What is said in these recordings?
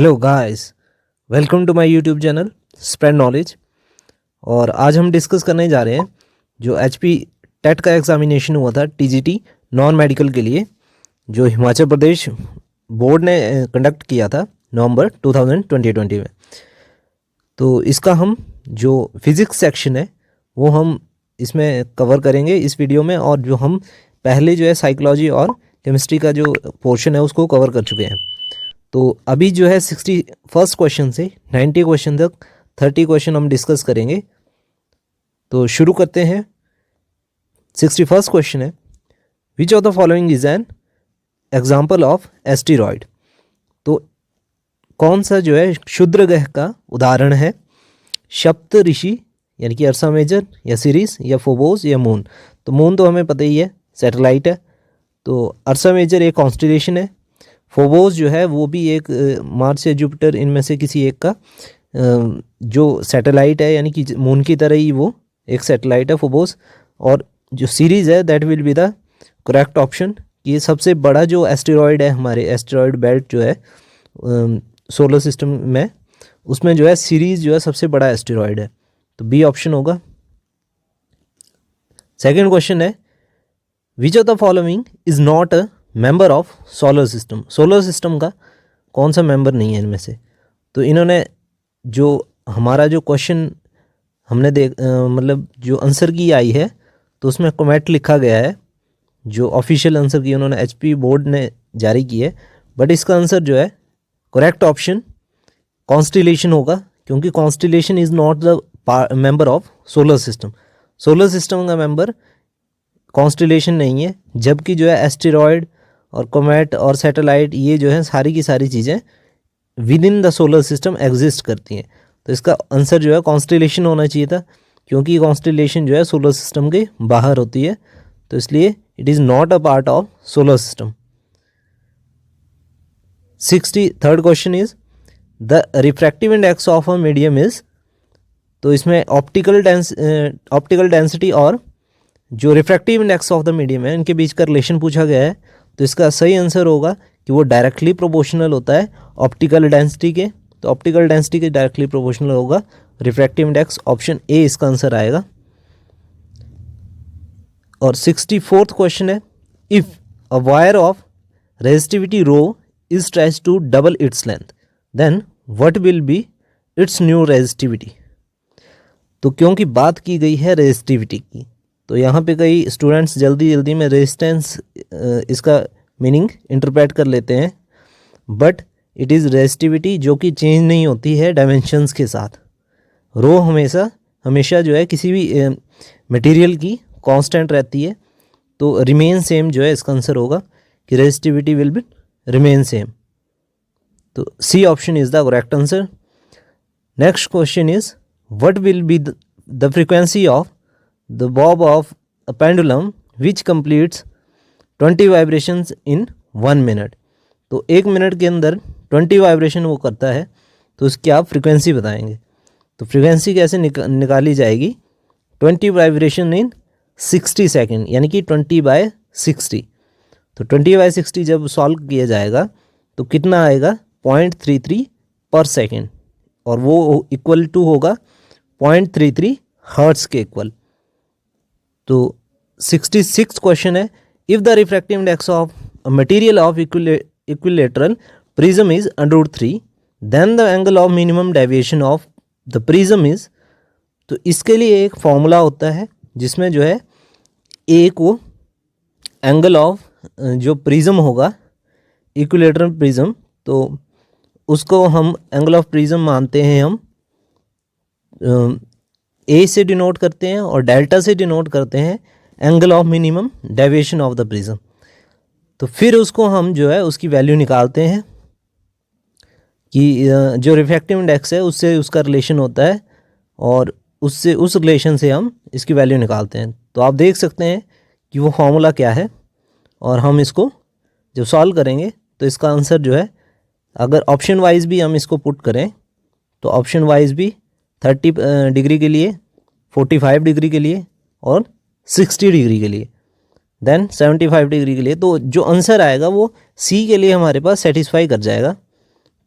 Hello guys, welcome to my YouTube channel spread knowledge. और आज हम डिस्कस करने जा रहे हैं जो एचपी टेट का एग्ज़ामिनेशन हुआ था टीजीटी नॉन मेडिकल के लिए, जो हिमाचल प्रदेश बोर्ड ने कंडक्ट किया था नवंबर 2020 में। तो इसका हम जो फिज़िक्स सेक्शन है वो हम इसमें कवर करेंगे इस वीडियो में, और जो हम पहले जो है साइकोलॉजी और केमिस्ट्री का जो पोर्शन है उसको कवर कर चुके हैं। तो अभी जो है 61 क्वेश्चन से 90 क्वेश्चन तक 30 क्वेश्चन हम डिस्कस करेंगे। तो शुरू करते हैं। 61 क्वेश्चन है, which of the following is an example of asteroid. तो कौन सा जो है क्षुद्र ग्रह का उदाहरण है? सप्त ऋषि यानी कि अर्सा मेजर या सीरीज या फोबोस या मून। तो मून तो हमें पता ही है, सैटेलाइट है। तो अर्सा मेजर एक कॉन्स्टेलेशन है। फोबोस जो है वो भी एक मार्स या जुपिटर इनमें से किसी एक का जो सैटेलाइट है, यानी कि मून की तरह ही वो एक सैटेलाइट है फोबोस। और जो सीरीज़ है that will be the correct option. ये सबसे बड़ा जो एस्टेरॉयड है, हमारे एस्टेरॉयड बेल्ट जो है सोलर सिस्टम में, उसमें जो है सीरीज़ जो है सबसे बड़ा एस्टेरॉयड है। तो बी ऑप्शन होगा। सेकेंड क्वेश्चन है, which of the following is not a member of solar system. Solar system का कौन सा मेंबर नहीं है इनमें से? तो इन्होंने जो हमारा जो क्वेश्चन हमने मतलब जो आंसर की आई है, तो उसमें कमेंट लिखा गया है, जो ऑफिशियल आंसर की उन्होंने एचपी बोर्ड ने जारी की है। बट इसका आंसर जो है करेक्ट ऑप्शन कॉन्स्टेलेशन होगा, क्योंकि constellation is not the member of solar system. Solar system का मेंबर कॉन्स्टेलेशन नहीं है, जबकि जो है एस्टेरॉयड और कोमेट और सैटेलाइट ये जो है सारी की सारी चीज़ें with in the solar system exist करती हैं। तो इसका आंसर जो है कॉन्स्टेलेशन होना चाहिए था, क्योंकि कॉन्स्टेलेशन जो है सोलर सिस्टम के बाहर होती है, तो इसलिए it is not a part of solar system. 63rd question is the refractive index of a medium is. तो इसमें ऑप्टिकल डेंसिटी और जो refractive index of the medium है, इनके बीच का रिलेशन पूछा गया है। तो इसका सही आंसर होगा कि वो डायरेक्टली प्रोपोर्शनल होता है ऑप्टिकल डेंसिटी के। तो ऑप्टिकल डेंसिटी के डायरेक्टली प्रोपोर्शनल होगा रिफ्रैक्टिव इंडेक्स। ऑप्शन ए इसका आंसर आएगा। और 64th क्वेश्चन है, if a wire of resistivity rho is stretched to double its length then what will be its new resistivity. तो क्योंकि बात की गई है रेजिस्टिविटी की, तो यहाँ पे कई स्टूडेंट्स जल्दी में रेजिस्टेंस इसका मीनिंग इंटरप्रेट कर लेते हैं, बट इट इज़ रेजिस्टिविटी जो कि चेंज नहीं होती है डायमेंशंस के साथ। रो हमेशा जो है किसी भी मटेरियल की कांस्टेंट रहती है, तो रिमेन सेम जो है इसका आंसर होगा कि resistivity will be remain same. तो C option is the correct answer. Next question is what will be the frequency of the bob of a pendulum which completes 20 vibrations in 1 minute। तो 1 minute के अंदर 20 vibration वो करता है, तो उसकी आप फ्रीक्वेंसी बताएंगे। तो फ्रीक्वेंसी कैसे निकाली जाएगी? 20 वाइब्रेशन इन 60 सेकेंड, यानी कि 20/60। तो 20/60 जब सॉल्व किया जाएगा तो कितना आएगा? 0.33 पर सेकेंड, और वो इक्वल टू होगा 0.33 हर्ट्स के इक्वल। तो 66 क्वेश्चन है, if the refractive index of a material of equilateral prism is √3 then the angle of minimum deviation of the prism is. तो इसके लिए एक फॉर्मूला होता है जिसमें जो है एक वो एंगल ऑफ जो प्रिज्म होगा इक्विलेटरल प्रिज्म, तो उसको हम एंगल ऑफ प्रिज्म मानते हैं, हम ए से डिनोट करते हैं और डेल्टा से डिनोट करते हैं angle of minimum deviation of the prism. तो फिर उसको हम जो है उसकी वैल्यू निकालते हैं कि जो रिफ्रैक्टिव इंडेक्स है उससे उसका रिलेशन होता है, और उससे उस रिलेशन से हम इसकी वैल्यू निकालते हैं। तो आप देख सकते हैं कि वो फॉर्मूला क्या है, और हम इसको जब सॉल्व करेंगे तो इसका आंसर जो है, अगर ऑप्शन वाइज भी हम इसको पुट करें तो ऑप्शन वाइज भी 30 डिग्री के लिए, 45 डिग्री के लिए और 60 डिग्री के लिए, देन 75 डिग्री के लिए, तो जो आंसर आएगा वो सी के लिए हमारे पास सेटिस्फाई कर जाएगा।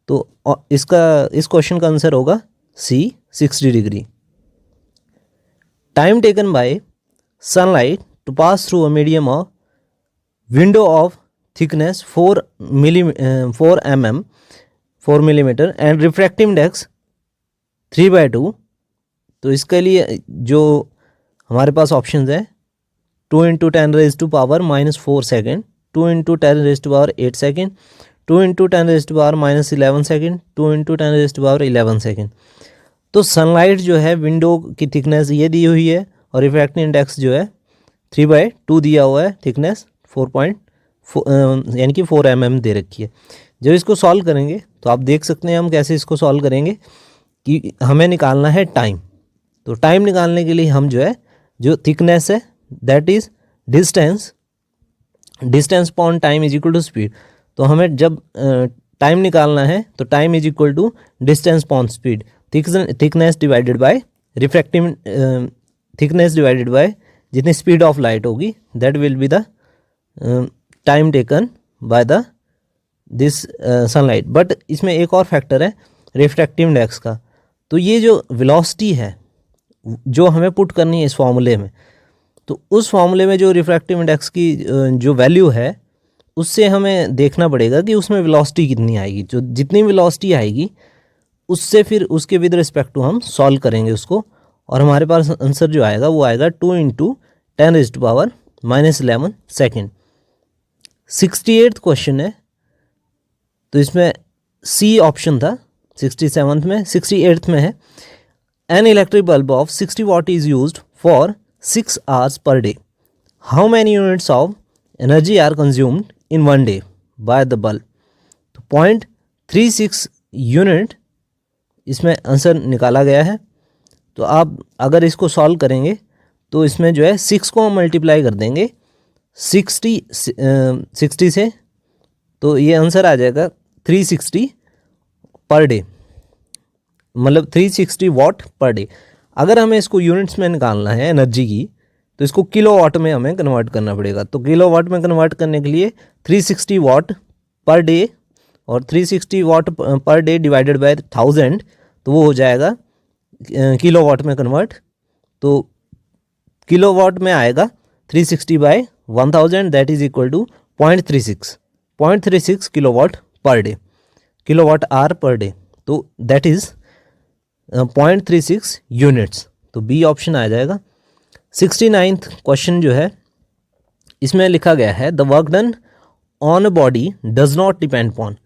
तो इस क्वेश्चन का आंसर होगा C 60 degree. Time taken by sunlight to pass through a medium of window of thickness 4 millimeter and refractive index 3/2। तो इसके लिए जो हमारे पास ऑप्शंस है 2 × 10⁻⁻⁴ सेकेंड, 2 × 10⁻⁸ सेकेंड, 2 × 10⁻11 सेकेंड, 2 × 10⁻11 सेकेंड। तो सनलाइट जो है विंडो की थिकनेस ये दी हुई है और रिफ्रैक्टिव इंडेक्स जो है 3/2 दिया हुआ है, थिकनेस 4 यानी कि 4 mm दे रखी है। जब इसको सॉल्व करेंगे तो आप देख सकते हैं हम कैसे इसको सॉल्व करेंगे कि हमें निकालना है टाइम। तो टाइम निकालने के लिए हम जो थिकनेस है that is distance upon time is equal to speed. तो हमें जब टाइम निकालना है तो time is equal to distance upon speed, thickness divided by refractive thickness divided by जितनी स्पीड ऑफ लाइट होगी that will be the time taken by the this sunlight. But इसमें एक और फैक्टर है रिफ्रैक्टिव इंडेक्स का। तो ये जो वेलोसिटी है जो हमें पुट करनी है इस फॉर्मूले में, तो उस फॉर्मूले में जो रिफ्रैक्टिव इंडेक्स की जो वैल्यू है उससे हमें देखना पड़ेगा कि उसमें वेलोसिटी कितनी आएगी। जो जितनी वेलोसिटी आएगी उससे फिर उसके विद रिस्पेक्ट टू हम सॉल्व करेंगे उसको, और हमारे पास आंसर जो आएगा वो आएगा 2 × 10⁻⁻11 सेकेंड। 68th क्वेश्चन है, तो इसमें सी ऑप्शन था 67th में, 68th में है an electric bulb of 60 what is used for 6 hours per day. How many units of energy are consumed in 1 day by the bulb? तो 0.36 यूनिट इसमें answer निकाला गया है। तो आप अगर इसको सॉल्व करेंगे तो इसमें 6 को हम मल्टीप्लाई कर देंगे 60 से, तो ये आंसर आ जाएगा 360 पर डे, मतलब 360 वाट पर डे। अगर हमें इसको यूनिट्स में निकालना है एनर्जी की तो इसको किलोवाट में हमें कन्वर्ट करना पड़ेगा। तो किलोवाट में कन्वर्ट करने के लिए 360 वाट पर डे और 360 वाट पर डे डिवाइडेड बाय 1000, तो वो हो जाएगा किलोवाट में कन्वर्ट। तो किलोवाट में आएगा 360/1000 that is equal to 0.36 kilowatt per day, kilowatt hour per day. तो दैट इज 0.36 यूनिट्स। तो बी ऑप्शन आ जाएगा। 69th क्वेश्चन जो है इसमें लिखा गया है the work done on a body does not depend upon.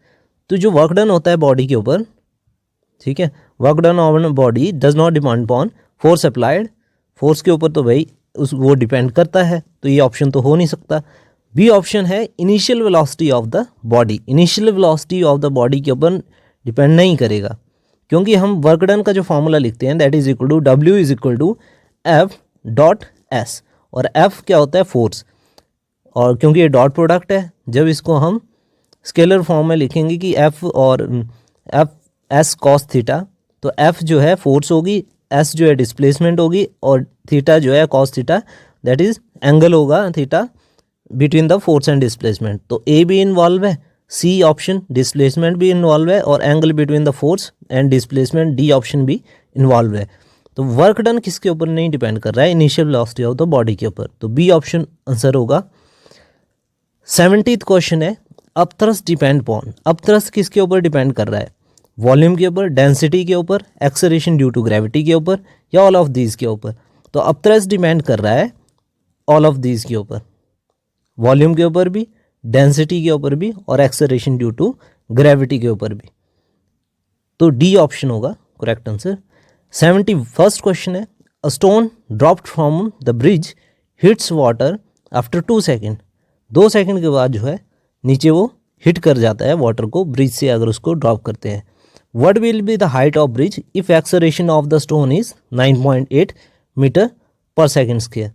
तो जो वर्क डन होता है बॉडी के ऊपर, ठीक है, work done on body does not depend upon force applied, force के ऊपर तो भाई वो डिपेंड करता है, तो ये ऑप्शन तो हो नहीं सकता। बी ऑप्शन है initial velocity of the body, initial velocity of the body के ऊपर डिपेंड नहीं करेगा, क्योंकि हम वर्क डन का जो फॉर्मूला लिखते हैं that is equal to W is equal to F.S, और F क्या होता है फोर्स, और क्योंकि ये डॉट प्रोडक्ट है जब इसको हम स्केलर फॉर्म में लिखेंगे कि F और S cos थीटा, तो F जो है फोर्स होगी, S जो है डिस्प्लेसमेंट होगी, और थीटा जो है cos theta that is angle होगा theta between the force and displacement. तो ए भी इन्वॉल्व है, सी ऑप्शन डिस्प्लेसमेंट भी इन्वॉल्व है, और angle between the force and displacement D option भी इन्वॉल्व है। तो वर्क डन किसके ऊपर नहीं डिपेंड कर रहा है, initial velocity of the body के ऊपर। तो बी ऑप्शन आंसर होगा। 70th क्वेश्चन है अपथ्रस्ट डिपेंड अपॉन। अपथ्रस्ट किसके ऊपर डिपेंड कर रहा है, वॉल्यूम के ऊपर, डेंसिटी के ऊपर, एक्सेलरेशन ड्यू टू ग्रेविटी के ऊपर, या ऑल ऑफ दीज के ऊपर। तो अपथ्रस्ट डिपेंड कर रहा है ऑल ऑफ दीज के ऊपर, वॉल्यूम के ऊपर भी, डेंसिटी के ऊपर भी, और एक्सेलरेशन ड्यू टू ग्रेविटी के ऊपर भी। तो डी ऑप्शन होगा करेक्ट आंसर। 71st क्वेश्चन है a stone dropped from the bridge hits water after 2 second. 2 second के बाद जो है नीचे वो हिट कर जाता है वाटर को, ब्रिज से अगर उसको ड्रॉप करते हैं। What will be the height of bridge if acceleration of the stone is 9.8 metre per second square.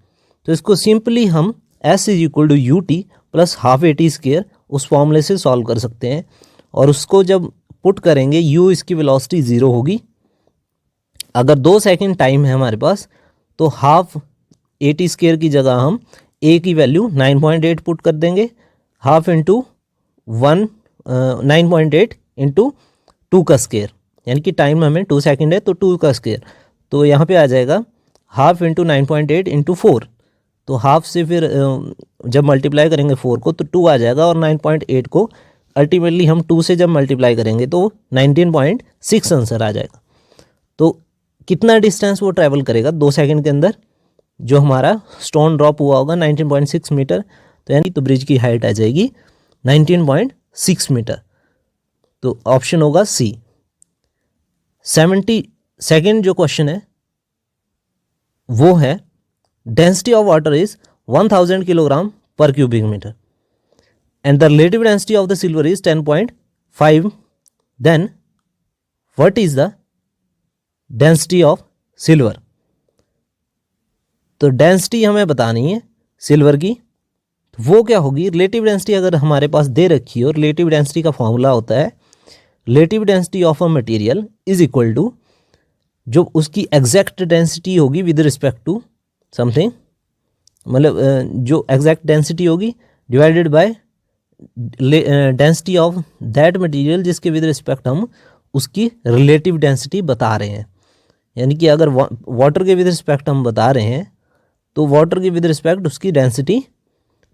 तो इसको सिंपली हम S is equal to UT plus half AT square उस फॉर्मूले से सॉल्व कर सकते हैं, और उसको जब पुट करेंगे U इसकी वेलोसिटी 0 होगी। अगर 2 सेकेंड टाइम है हमारे पास तो हाफ AT स्क्वायर की जगह हम A की वैल्यू 9.8 पुट कर देंगे, हाफ इंटू 9.8 इंटू 2 का स्क्वायर, यानी कि टाइम हमें 2 सेकंड है तो 2 का स्क्वायर, तो यहाँ पे आ जाएगा हाफ इंटू 9.8 इंटू 4, तो हाफ से फिर जब मल्टीप्लाई करेंगे 4 को तो 2 आ जाएगा, और 9.8 को अल्टीमेटली हम 2 से जब मल्टीप्लाई करेंगे तो 19.6 आंसर आ जाएगा। तो कितना डिस्टेंस वो ट्रैवल करेगा 2 सेकंड के अंदर, जो हमारा स्टोन ड्रॉप हुआ होगा 19.6 मीटर, तो यानी तो ब्रिज की हाइट आ जाएगी 19.6 मीटर। तो ऑप्शन होगा सी। 72nd जो क्वेश्चन है वो है density of water is 1000 kilogram per cubic metre and the relative density of the silver is 10.5, then what is the density of silver. तो डेंसिटी हमें बतानी है सिल्वर की, तो वो क्या होगी, रिलेटिव डेंसिटी अगर हमारे पास दे रखी हो, रिलेटिव डेंसिटी का फॉर्मूला होता है relative density of a material is equal to जो उसकी एग्जैक्ट डेंसिटी होगी विद रिस्पेक्ट टू समथिंग, मतलब जो एग्जैक्ट डेंसिटी होगी divided by density of that material जिसके विद रिस्पेक्ट हम उसकी रिलेटिव डेंसिटी बता रहे हैं। यानी कि अगर वाटर के विद रिस्पेक्ट हम बता रहे हैं तो वाटर के विद रिस्पेक्ट उसकी डेंसिटी,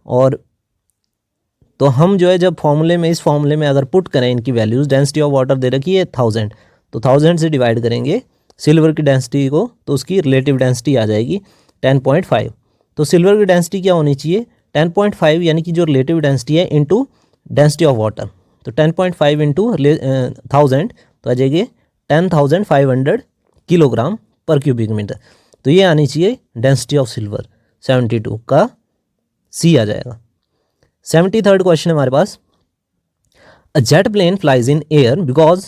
और तो हम जो है जब फॉर्मूले में इस फॉर्मूले में अगर पुट करें इनकी वैल्यूज़, डेंसिटी ऑफ वाटर दे रखी है 1000, तो 1000 से डिवाइड करेंगे सिल्वर की डेंसिटी को तो उसकी रिलेटिव डेंसिटी आ जाएगी 10.5। तो सिल्वर की डेंसिटी क्या होनी चाहिए 10.5, यानी कि जो रिलेटिव डेंसिटी है इनटू डेंसिटी ऑफ वाटर, तो 10.5 इंटू 1000 तो आ जाएगी 10,500 किलोग्राम पर क्यूबिक मीटर। तो ये आनी चाहिए डेंसिटी ऑफ सिल्वर, 72 का सी आ जाएगा। 73rd क्वेश्चन हमारे पास, a jet plane flies in air because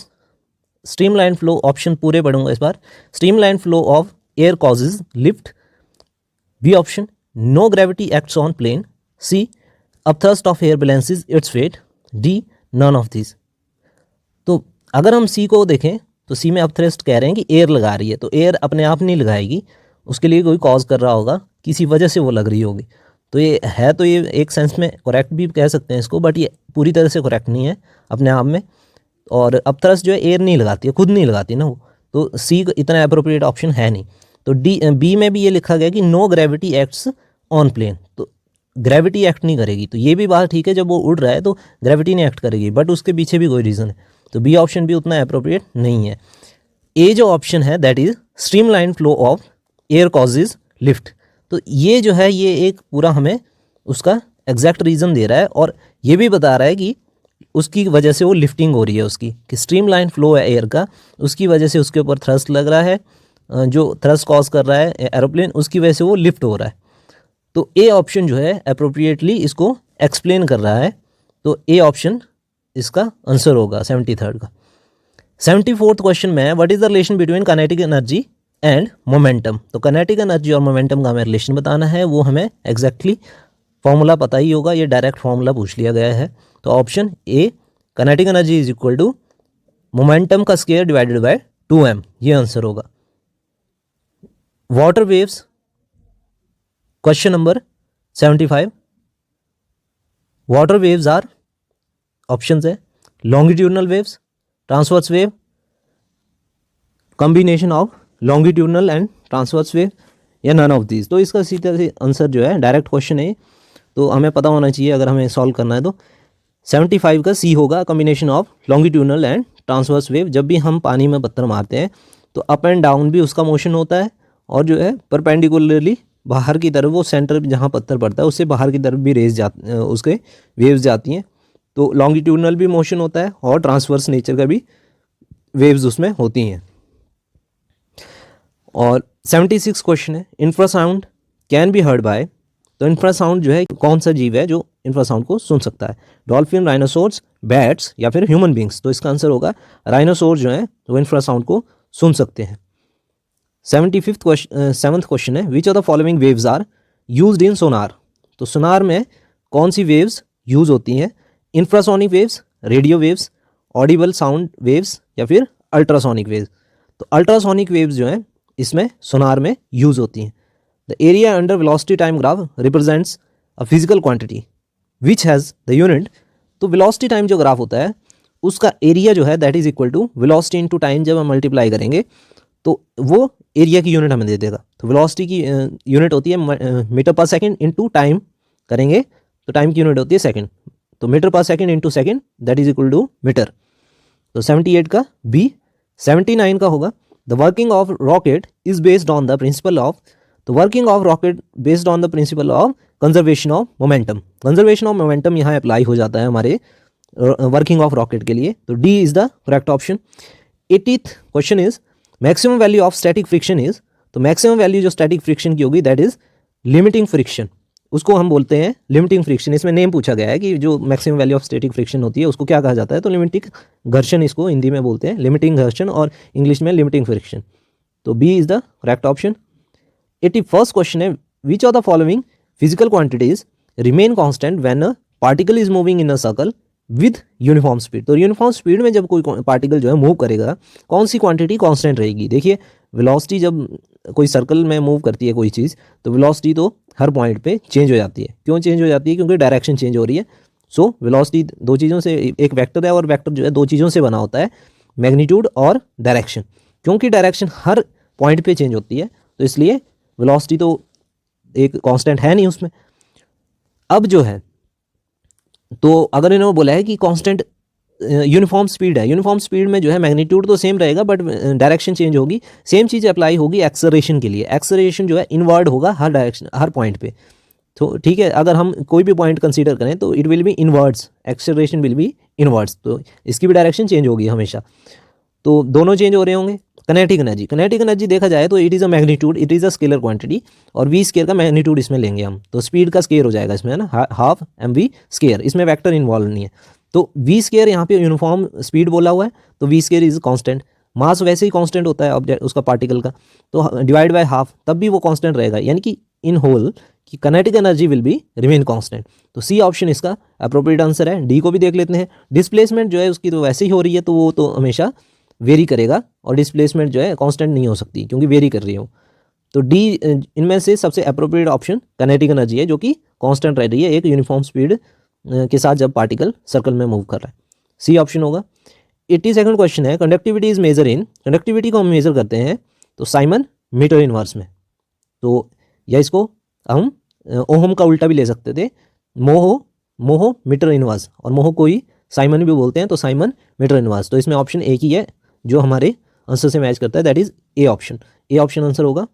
streamline flow, option पूरे पढ़ूंगा इस बार, streamline flow of air causes lift, B option no gravity acts on plane, C upthrust of air balances its weight, D none of this. तो अगर हम सी को देखें तो सी में अपथ्रस्ट कह रहे हैं कि एयर लगा रही है, तो एयर अपने आप नहीं लगाएगी, उसके लिए कोई कॉज कर रहा होगा, किसी वजह से वो लग रही होगी। तो ये है, तो ये एक सेंस में करेक्ट भी कह सकते हैं इसको, बट ये पूरी तरह से करेक्ट नहीं है अपने आप में। और अपथ्रस्ट जो है एयर नहीं लगाती है, खुद नहीं लगाती ना वो, तो सी इतना अप्रोप्रिएट ऑप्शन है नहीं। तो बी में भी ये लिखा गया कि no gravity acts on plane, तो ग्रेविटी एक्ट नहीं करेगी, तो ये भी बात ठीक है, जब वो उड़ रहा है तो ग्रेविटी नहीं एक्ट करेगी, बट उसके पीछे भी कोई रीज़न है, तो बी ऑप्शन भी उतना अप्रोप्रिएट नहीं है। ए जो ऑप्शन है that is streamline flow of air causes lift, तो ये जो है ये एक पूरा हमें उसका एग्जैक्ट रीज़न दे रहा है, और ये भी बता रहा है कि उसकी वजह से वो लिफ्टिंग हो रही है उसकी, कि स्ट्रीमलाइन फ्लो है एयर का, उसकी वजह से उसके ऊपर थ्रस्ट लग रहा है, जो थ्रस्ट कॉज कर रहा है एरोप्लेन, उसकी वजह से वो लिफ्ट हो रहा है। तो ए ऑप्शन जो है अप्रोप्रिएटली इसको एक्सप्लेन कर रहा है, तो ए ऑप्शन इसका आंसर होगा 73rd का। 74th क्वेश्चन में है what is the relation between kinetic energy and momentum. तो काइनेटिक एनर्जी और मोमेंटम का हमें रिलेशन बताना है, वो हमें एग्जैक्टली फॉर्मूला पता ही होगा, ये डायरेक्ट फॉर्मूला पूछ लिया गया है। तो option A kinetic energy is equal to momentum का स्क्वायर डिवाइडेड बाय 2m, ये आंसर होगा। Water waves question number 75, water waves are options है longitudinal waves, transverse wave, combination of longitudinal and transverse wave, या none of these. तो इसका सीधा से answer जो है डायरेक्ट क्वेश्चन है, तो हमें पता होना चाहिए अगर हमें सॉल्व करना है तो 75 का सी होगा, combination of longitudinal and transverse wave. जब भी हम पानी में पत्थर मारते हैं तो अप एंड डाउन भी उसका मोशन होता है, और जो है परपेंडिकुलरली बाहर की तरफ, वो सेंटर जहाँ पत्थर पड़ता है उससे बाहर की तरफ भी उसके वेव्स जाती हैं, तो लॉन्गिट्यूडनल भी मोशन होता है और ट्रांसवर्स नेचर का भी वेव्स उसमें होती हैं। और 76 क्वेश्चन है infrasound can be heard by, तो इंफ्रासाउंड जो है कौन सा जीव है जो इंफ्रासाउंड को सुन सकता है, डॉल्फिन, राइनोसोर्स, बैट्स या फिर ह्यूमन बींग्स। तो इसका आंसर होगा राइनोसोर्स जो है वो इंफ्रासाउंड को सुन सकते हैं। 7th क्वेश्चन है which of the following waves are used in sonar. तो सोनार में कौन सी वेव्स यूज होती हैं, infrasonic waves, radio waves, audible sound waves या फिर अल्ट्रासोनिक वेव्स। तो अल्ट्रासोनिक वेव्स जो हैं इसमें सोनार में यूज होती हैं। The area under velocity time graph represents a physical quantity which has the unit. तो वेलोसिटी टाइम जो ग्राफ होता है उसका एरिया जो है that is equal to velocity into time. जब हम मल्टीप्लाई करेंगे तो वो एरिया की यूनिट हमें दे देगा। तो वेलोसिटी की यूनिट होती है metre per second into time करेंगे तो टाइम की यूनिट होती है सेकंड। तो metre per second into second that is equal to metre. तो 78 का बी। 79 का होगा the working of rocket is based on the principle of. तो working of rocket based on the principle of conservation of momentum. Conservation of momentum यहाँ apply हो जाता है हमारे वर्किंग ऑफ रॉकेट के लिए। तो D is the correct option. 80th question is maximum value of static friction is. तो maximum value जो स्टैटिक फ्रिक्शन की होगी दैट इज लिमिटिंग फ्रिक्शन, उसको हम बोलते हैं लिमिटिंग फ्रिक्शन। इसमें नेम पूछा गया है कि जो maximum value of static friction होती है उसको क्या कहा जाता है, तो लिमिटिंग घर्षण इसको हिंदी में बोलते हैं, लिमिटिंग घर्षण, और इंग्लिश में लिमिटिंग फ्रिक्शन। तो B is the correct option. 81st question है which of the following physical quantities remain constant when a particle is moving in a circle with uniform speed. तो यूनिफॉर्म स्पीड में जब कोई particle जो है move करेगा कौन सी क्वांटिटी कांस्टेंट रहेगी। देखिए वेलोसिटी जब कोई सर्कल में मूव करती है कोई चीज़ तो वेलोसिटी तो हर पॉइंट पे चेंज हो जाती है। क्यों चेंज हो जाती है, क्योंकि डायरेक्शन चेंज हो रही है। सो वेलोसिटी दो चीज़ों से, एक वेक्टर है और वेक्टर जो है दो चीज़ों से बना होता है, मैग्नीट्यूड और डायरेक्शन। क्योंकि डायरेक्शन हर पॉइंट पे चेंज होती है तो इसलिए वेलोसिटी तो एक कांस्टेंट है नहीं उसमें। अब जो है तो अगर इन्होंने बोला है कि कांस्टेंट यूनिफॉर्म स्पीड है, यूनिफॉर्म स्पीड में जो है मैग्नीट्यूड तो सेम रहेगा बट डायरेक्शन चेंज होगी। सेम चीज़ अप्लाई होगी एक्सेलरेशन के लिए। एक्सेलरेशन जो है इनवर्ड होगा हर डायरेक्शन, हर पॉइंट पे। तो ठीक है, अगर हम कोई भी पॉइंट कंसीडर करें तो it will be inwards, acceleration will be inwards, तो इसकी भी डायरेक्शन चेंज होगी हमेशा। तो दोनों चेंज हो रहे होंगे। कनेटिक एनर्जी, कनेटिक एनर्जी देखा जाए तो it is a magnitude, it is a scalar quantity, और वी स्केयर का मैग्नीट्यूड इसमें लेंगे हम, तो स्पीड का स्केयर हो जाएगा इसमें, है ना, हाफ एम वी स्केयर। इसमें वेक्टर इन्वॉल्व नहीं है। तो वी स्केयर यहाँ पे यूनिफॉर्म स्पीड बोला हुआ है तो वी स्केयर इज कांस्टेंट। मास वैसे ही कांस्टेंट होता है ऑब्जेक्ट उसका पार्टिकल का, तो डिवाइड बाय हाफ तब भी वो कांस्टेंट रहेगा, यानी कि इन होल कि kinetic energy will be remain constant. तो सी ऑप्शन इसका अप्रोप्रिएट आंसर है। डी को भी देख लेते हैं। डिस्प्लेसमेंट जो है उसकी तो वैसे ही हो रही है तो वो तो हमेशा वेरी करेगा, और डिस्प्लेसमेंट जो है कांस्टेंट नहीं हो सकती क्योंकि वेरी कर रही हो। तो डी इनमें से सबसे अप्रोप्रिएट ऑप्शन कनेटिक एनर्जी है जो कि कांस्टेंट रह रही है एक यूनिफॉर्म स्पीड के साथ जब पार्टिकल सर्कल में मूव कर रहा है। सी ऑप्शन होगा। 82nd क्वेश्चन है conductivity is measure in. Conductivity को हम मेजर करते हैं तो साइमन मीटर इनवर्स में। तो या इसको हम ओहम का उल्टा भी ले सकते थे, मोहो मीटर इनवर्स, और मोहो को ही साइमन भी बोलते हैं, तो साइमन मीटर इनवर्स। तो इसमें ऑप्शन एक ही है जो हमारे आंसर से मैच करता है, that is A option. A option answer होगा।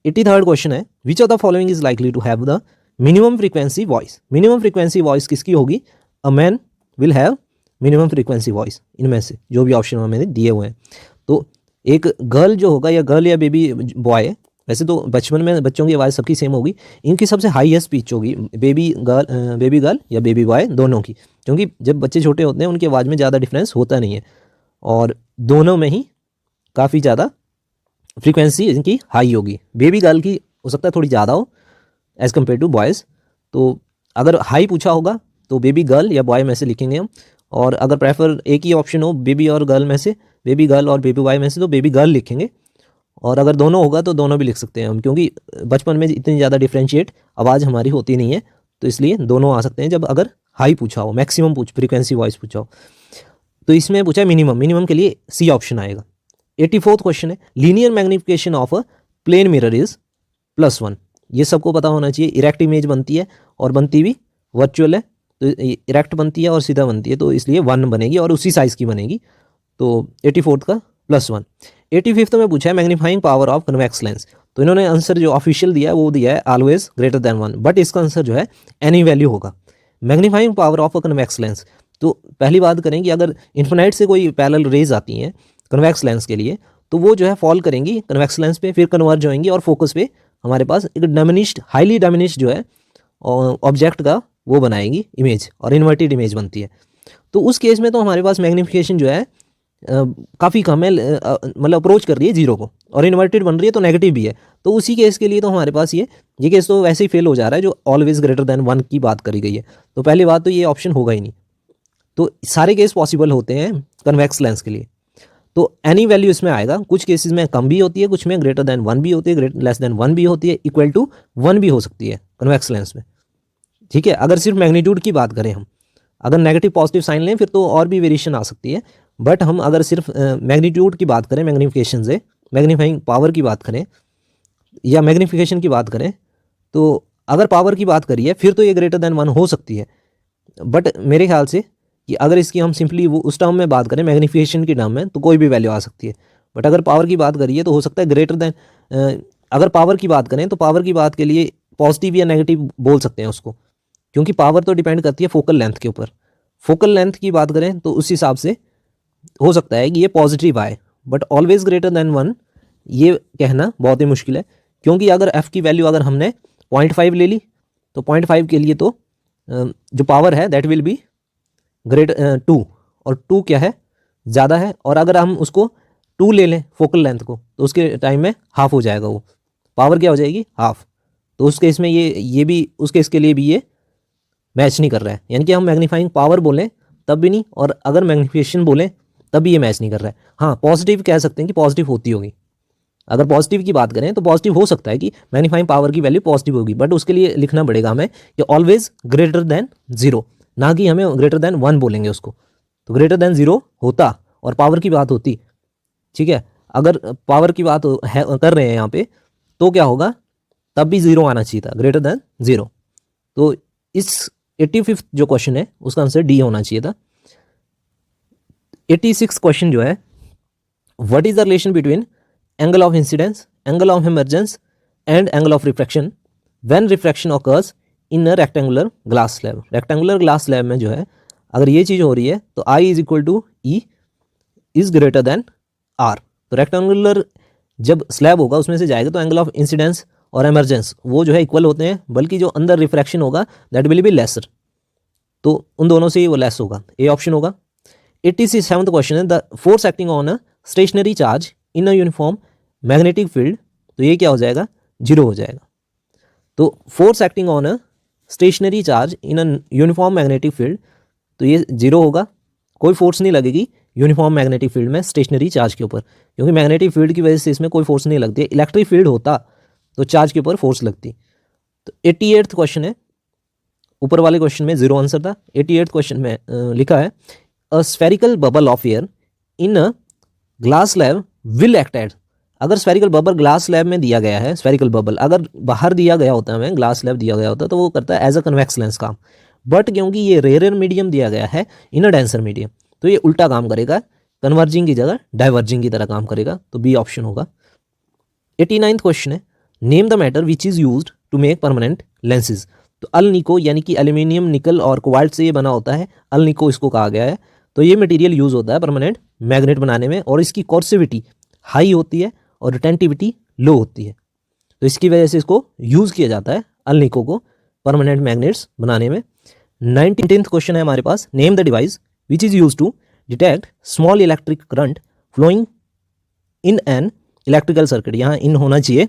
83rd क्वेश्चन है which of the following is likely to have the minimum frequency voice. Minimum frequency voice किसकी होगी, a man will have minimum frequency voice. इनमें से जो भी option मैंने दिए हुए हैं, तो एक गर्ल जो होगा या गर्ल या बेबी बॉय, वैसे तो बचपन में बच्चों की आवाज़ सबकी सेम होगी, इनकी सबसे हाईएस्ट पिच होगी बेबी गर्ल या बेबी बॉय दोनों की, क्योंकि जब बच्चे छोटे होते हैं उनकी आवाज़ में ज़्यादा डिफरेंस होता नहीं है, और दोनों में ही काफ़ी ज़्यादा फ्रीक्वेंसी इनकी हाई होगी। बेबी गर्ल की हो सकता है थोड़ी ज़्यादा हो एज़ कम्पेयर टू बॉयज़। तो अगर हाई पूछा होगा तो बेबी गर्ल या बॉय में से लिखेंगे हम, और अगर प्रेफर एक ही ऑप्शन हो बेबी और गर्ल में से, बेबी गर्ल और बेबी बॉय में से, तो बेबी गर्ल लिखेंगे। और अगर दोनों होगा तो दोनों भी लिख सकते हैं हम, क्योंकि बचपन में इतनी ज़्यादा डिफ्रेंशिएट आवाज़ हमारी होती नहीं है, तो इसलिए दोनों आ सकते हैं जब अगर हाई पूछा हो, मैक्सिमम फ्रीक्वेंसी वॉइस पूछा हो। तो इसमें पूछा है मिनिमम, मिनिमम के लिए सी ऑप्शन आएगा। 84th क्वेश्चन है linear magnification of a plane mirror is +1। ये सबको पता होना चाहिए। इरेक्ट इमेज बनती है और बनती भी वर्चुअल है, तो इरेक्ट बनती है और सीधा बनती है, तो इसलिए 1 बनेगी और उसी साइज़ की बनेगी। तो 84th का +1। 85th में पूछा है magnifying power of convex lens. तो इन्होंने आंसर जो ऑफिशियल दिया है वो दिया है ऑलवेज ग्रेटर देन 1, बट इसका आंसर जो है एनी वैल्यू होगा। Magnifying power of a convex lens, तो पहली बात करें कि अगर इन्फिनाइट से कोई पैरेलल रेज आती हैं कन्वेक्स लेंस के लिए, तो वो जो है फॉल करेंगी कन्वेक्स लेंस पे, फिर कन्वर्ज होएंगी और फोकस पे हमारे पास एक डिमिनिश्ड, हाईली डिमिनिश्ड जो है ऑब्जेक्ट का वो बनाएगी इमेज, और इन्वर्टेड इमेज बनती है। तो उस केस में तो हमारे पास मैग्नीफिकेशन जो है काफ़ी कम है, मतलब अप्रोच कर रही है जीरो को, और इन्वर्टेड बन रही है तो नेगेटिव भी है। तो उसी केस के लिए तो हमारे पास ये केस तो वैसे ही फेल हो जा रहा है जो ऑलवेज ग्रेटर देन 1 की बात करी गई है। तो पहली बात तो ये ऑप्शन होगा ही नहीं। तो सारे केस पॉसिबल होते हैं कन्वेक्स लेंस के लिए, तो एनी वैल्यू इसमें आएगा। कुछ केसेस में कम भी होती है, कुछ में ग्रेटर देन 1 भी होती है, लेस देन 1 भी होती है, इक्वल टू 1 भी हो सकती है कन्वेक्स लेंस में। ठीक है, अगर सिर्फ मैग्नीट्यूड की बात करें हम, अगर नेगेटिव पॉजिटिव साइन लें फिर तो और भी वेरिएशन आ सकती है, बट हम अगर सिर्फ मैग्नीट्यूड की बात करें, मैग्नीफिकेशन से मैग्नीफाइंग पावर की बात करें या मैग्नीफिकेशन की बात करें, तो अगर पावर की बात करिए फिर तो ये ग्रेटर देन 1 हो सकती है। बट मेरे ख्याल से कि अगर इसकी हम सिंपली वो उस टर्म में बात करें मैग्नीफिकेशन की टर्म में तो कोई भी वैल्यू आ सकती है। बट अगर पावर की बात करिए तो हो सकता है ग्रेटर देन, अगर पावर की बात करें तो पावर की बात के लिए पॉजिटिव या नेगेटिव बोल सकते हैं उसको, क्योंकि पावर तो डिपेंड करती है फोकल लेंथ के ऊपर। फोकल लेंथ की बात करें तो उस हिसाब से हो सकता है कि ये पॉजिटिव आए, बट ऑलवेज ग्रेटर देन 1 ये कहना बहुत ही मुश्किल है, क्योंकि अगर f की वैल्यू अगर हमने 0.5 ले ली तो 0.5 के लिए तो जो पावर है दैट विल बी ग्रेटर 2, और 2 क्या है, ज़्यादा है, और अगर हम उसको 2 ले लें फोकल लेंथ को तो उसके टाइम में हाफ हो जाएगा, वो पावर क्या हो जाएगी, हाफ। तो उस केस में ये भी उस केस के लिए भी ये मैच नहीं कर रहा है, यानी कि हम मैग्नीफाइंग पावर बोलें तब भी नहीं, और अगर मैग्नीफिकेशन बोलें तब भी ये मैच नहीं कर रहा है। हाँ, पॉजिटिव कह सकते हैं कि पॉजिटिव होती होगी, अगर पॉजिटिव की बात करें तो पॉजिटिव हो सकता है कि मैग्नीफाइंग पावर की वैल्यू पॉजिटिव होगी, बट उसके लिए लिखना पड़ेगा हमें कि ऑलवेज ग्रेटर देन 0, ना कि हमें ग्रेटर देन 1 बोलेंगे उसको। तो ग्रेटर देन 0 होता और पावर की बात होती, ठीक है, अगर पावर की बात कर रहे हैं यहाँ पे तो क्या होगा, तब भी 0 आना चाहिए था, ग्रेटर देन 0। तो इस 85th जो क्वेश्चन है उसका आंसर डी होना चाहिए था। 86 क्वेश्चन जो है, what is the relation between angle of incidence, angle of emergence and angle of refraction when refraction occurs in a rectangular glass slab. Rectangular glass slab में जो है अगर ये चीज़ हो रही है तो I is equal to E is greater than R। तो रेक्टेंगुलर जब स्लैब होगा उसमें से जाएगा तो एंगल ऑफ इंसिडेंस और एमरजेंस वो जो है इक्वल होते हैं, बल्कि जो अंदर रिफ्रैक्शन होगा दैट विल बी लेसर, तो उन दोनों से ही वो लेस होगा, ए ऑप्शन होगा। 87th क्वेश्चन है, the force acting on a stationary charge in a uniform magnetic field, तो ये क्या हो जाएगा, 0 हो जाएगा। तो force acting on a stationary charge in a uniform magnetic field, तो ये 0 होगा, कोई फोर्स नहीं लगेगी यूनिफॉर्म मैग्नेटिक फील्ड में स्टेशनरी चार्ज के ऊपर, क्योंकि मैग्नेटिक फील्ड की वजह से इसमें कोई फोर्स नहीं लगती है। इलेक्ट्रिक फील्ड होता तो चार्ज के ऊपर फोर्स लगती। तो 88th क्वेश्चन है, ऊपर वाले क्वेश्चन में 0 आंसर था। 88th क्वेश्चन में लिखा है, a spherical bubble of air in a glass slab will act at. अगर स्फेरिकल बबल ग्लास स्लैब में दिया गया है, स्फेरिकल बबल अगर बाहर दिया गया होता है, हमें ग्लास स्लैब दिया गया होता तो वो करता है एज अ कन्वेक्स लेंस काम, बट क्योंकि ये रेयर मीडियम दिया गया है, इन अ डेंसर मीडियम, तो ये उल्टा काम करेगा, कन्वर्जिंग की जगह डाइवर्जिंग की तरह काम करेगा, तो बी ऑप्शन होगा। 89th क्वेश्चन है, name the matter which is used to make permanent lenses. तो अल-निको यानी कि एल्यूमिनियम, निकल और कोबाल्ट से ये बना होता है, अल-निको इसको कहा गया है। तो ये मटेरियल यूज़ होता है परमानेंट मैग्नेट बनाने में, और इसकी कॉर्सिविटी हाई होती है और रिटेंटिविटी लो होती है, तो इसकी वजह से इसको यूज़ किया जाता है अल-निको को परमानेंट मैग्नेट्स बनाने में। 19th क्वेश्चन है हमारे पास, name the device which is use to detect small electric current flowing in an electrical circuit. यहाँ इन होना चाहिए,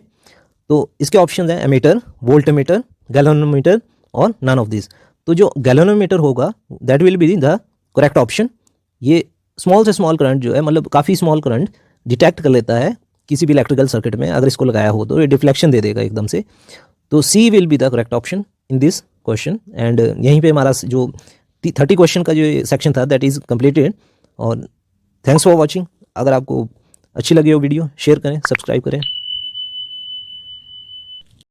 तो इसके ऑप्शन हैं एमीटर, वोल्टमीटर, गैल्वेनोमीटर और नन ऑफ दिस। तो जो गैल्वेनोमीटर होगा that will be the correct option. ये स्मॉल से स्मॉल करंट जो है, मतलब काफ़ी स्मॉल करंट डिटेक्ट कर लेता है किसी भी इलेक्ट्रिकल सर्किट में, अगर इसको लगाया हो तो ये डिफ्लेक्शन दे देगा एकदम से। तो C will be the correct option in this question. And यहीं पे हमारा जो 30 क्वेश्चन का जो सेक्शन था दैट इज़ कम्प्लीटेड। और थैंक्स फॉर वॉचिंग। अगर आपको अच्छी लगी हो वीडियो शेयर करें, सब्सक्राइब करें।